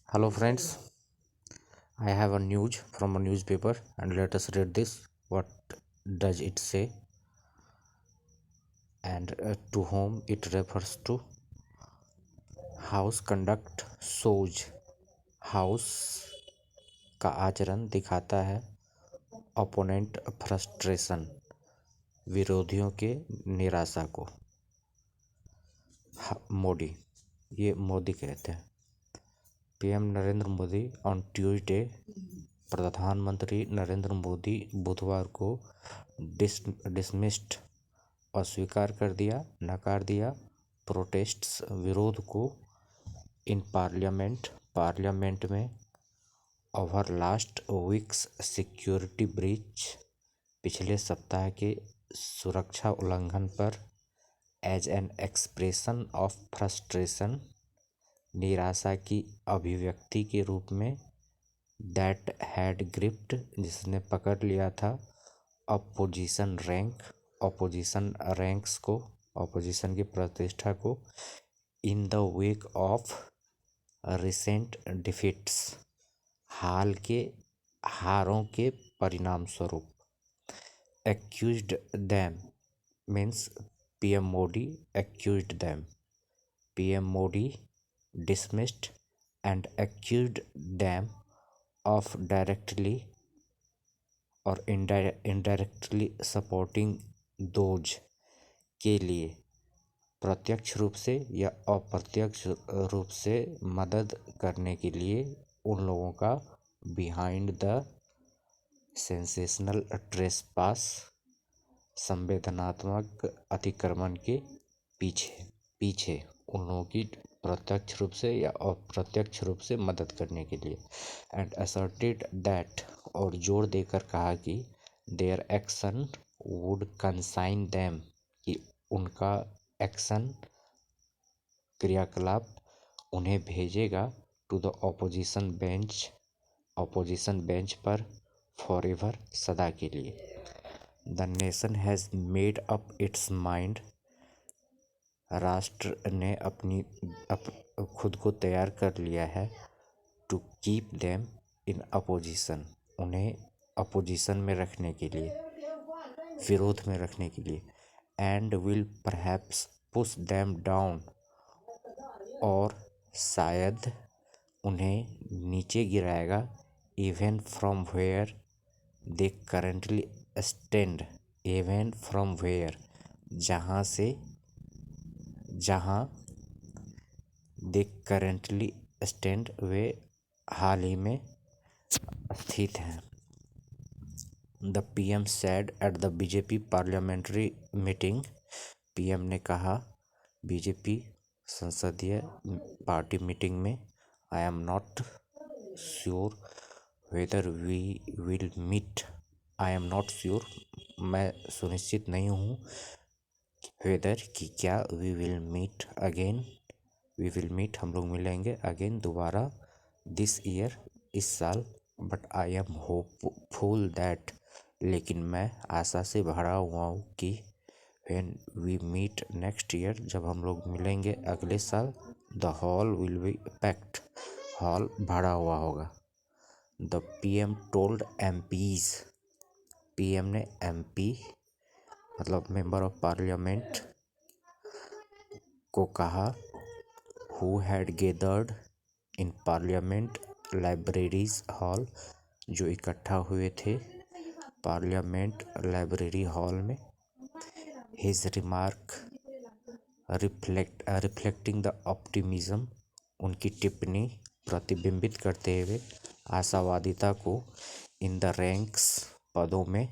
Hello friends, I have a news from a newspaper and let us read this. What does it say and to whom it refers to? House conduct shows house का आचरण दिखाता है opponent frustration विरोधियों के निराशा को। मोदी, ये मोदी कहते हैं। PM Narendra Modi on Tuesday, प्रधानमंत्री नरेंद्र मोदी बुधवार को डिसमिस्ड अस्वीकार कर दिया, नकार दिया प्रोटेस्ट्स विरोध को इन पार्लियामेंट में over last weeks security breach पिछले सप्ताह के सुरक्षा उल्लंघन पर as an expression of frustration निराशा की अभिव्यक्ति के रूप में दैट हैड ग्रिप्ड जिसने पकड़ लिया था अपोजिशन रैंक्स को, अपोजिशन की प्रतिष्ठा को in the wake of recent defeats हाल के हारों के परिणाम स्वरूप। Accused them means PM Modi accused them, PM Modi dismissed and accused them of directly or indirectly supporting those के लिए प्रत्यक्ष रूप से या अप्रत्यक्ष रूप से मदद करने के लिए उन लोगों का बिहाइंड द सेंसेशनल ट्रेसपास संवेदनात्मक अतिक्रमण के पीछे उन लोगों की प्रत्यक्ष रूप से या अप्रत्यक्ष रूप से मदद करने के लिए। एंड असर्टेड दैट और जोर देकर कहा कि their action would consign them कि उनका एक्शन क्रियाकलाप उन्हें भेजेगा टू द ऑपोजिशन बेंच पर फॉरएवर सदा के लिए। The nation has made up its mind राष्ट्र ने खुद को तैयार कर लिया है to keep them in opposition उन्हें अपोजिशन में रखने के लिए, विरोध में रखने के लिए। And will perhaps push them down और शायद उन्हें नीचे गिराएगा even from where they currently stand, even from where जहाँ दे करेंटली स्टैंड वे हाल ही में स्थित हैं। The PM said at the BJP parliamentary meeting, PM ने कहा बीजेपी संसदीय पार्टी मीटिंग में, I am not sure whether we will meet, I am not sure मैं सुनिश्चित नहीं हूँ वेदर कि क्या वी विल मीट हम लोग मिलेंगे अगेन दोबारा दिस ईयर इस साल, but I am hopeful that लेकिन मैं आशा से भरा हुआ हूँ कि when we meet next year जब हम लोग मिलेंगे अगले साल the hall will be packed, hall भरा हुआ होगा। The PM told MPs, PM ने एमपी मतलब मेंबर ऑफ पार्लियामेंट को कहा who had gathered in parliament libraries hall जो इकट्ठा हुए थे पार्लियामेंट लाइब्रेरी हॉल में। His remark reflecting the optimism उनकी टिप्पणी प्रतिबिंबित करते हुए आशावादिता को इन द रैंक्स पदों में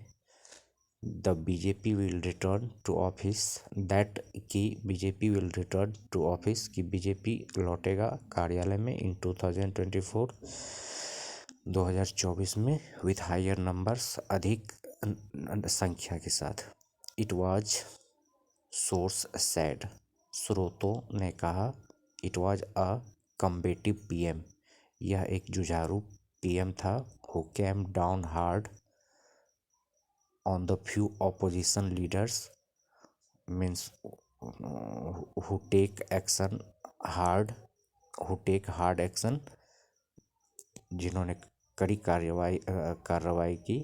the BJP will return to office that कि BJP will return to office कि बीजेपी लौटेगा कार्यालय में इन 2024 में विथ हायर नंबर्स अधिक संख्या के साथ। इट वाज सोर्स सैड, स्रोतों ने कहा it was a combative PM, यह एक जुझारू पीएम था who came down hard on the few opposition leaders means who take action hard who take hard action, जिन्होंने कड़ी कार्रवाई की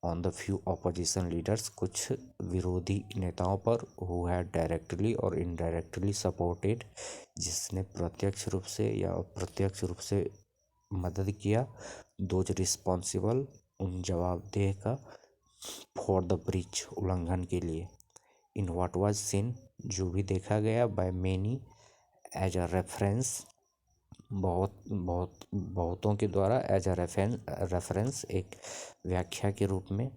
on the few opposition leaders, कुछ विरोधी नेताओं पर, हु हैड डायरेक्टली और इनडायरेक्टली सपोर्टेड, जिसने प्रत्यक्ष रूप से या अप्रत्यक्ष रूप से मदद किया, दोज रिस्पॉन्सिबल, उन जवाबदेह का, फॉर द ब्रीच, उल्लंघन के लिए, इन व्हाट वाज सीन, जो भी देखा गया, by many, as a reference, बहुतों के द्वारा, एज अ रेफरेंस, एक व्याख्या के रूप में,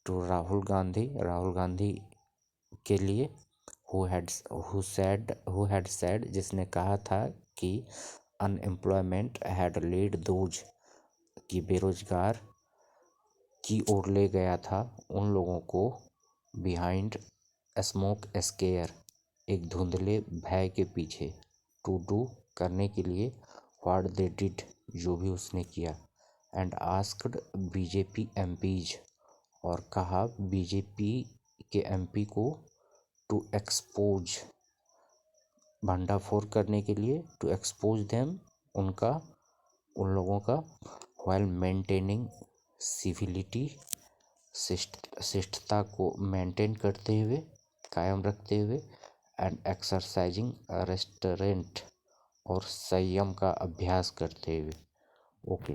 टू राहुल गांधी के लिए, हु हैड सेड, जिसने कहा था कि अनएम्प्लॉयमेंट हैड लीड दोज, कि बेरोजगार की ओर ले गया था उन लोगों को, बिहाइंड स्मोक स्केयर, एक धुंधले भय के पीछे, टू डू, करने के लिए, व्हाट दे डिड, जो भी उसने किया, एंड आस्क्ड बीजेपी एमपीज, और कहा बीजेपी के एमपी को, टू एक्सपोज, भंडाफोड़ करने के लिए, टू एक्सपोज देम, उनका, उन लोगों का, व्हाइल मेंटेनिंग सिविलिटी, शिष्टता को मेंटेन करते हुए, कायम रखते हुए, एंड एक्सरसाइजिंग रेस्टोरेंट, और संयम का अभ्यास करते हुए। ओके।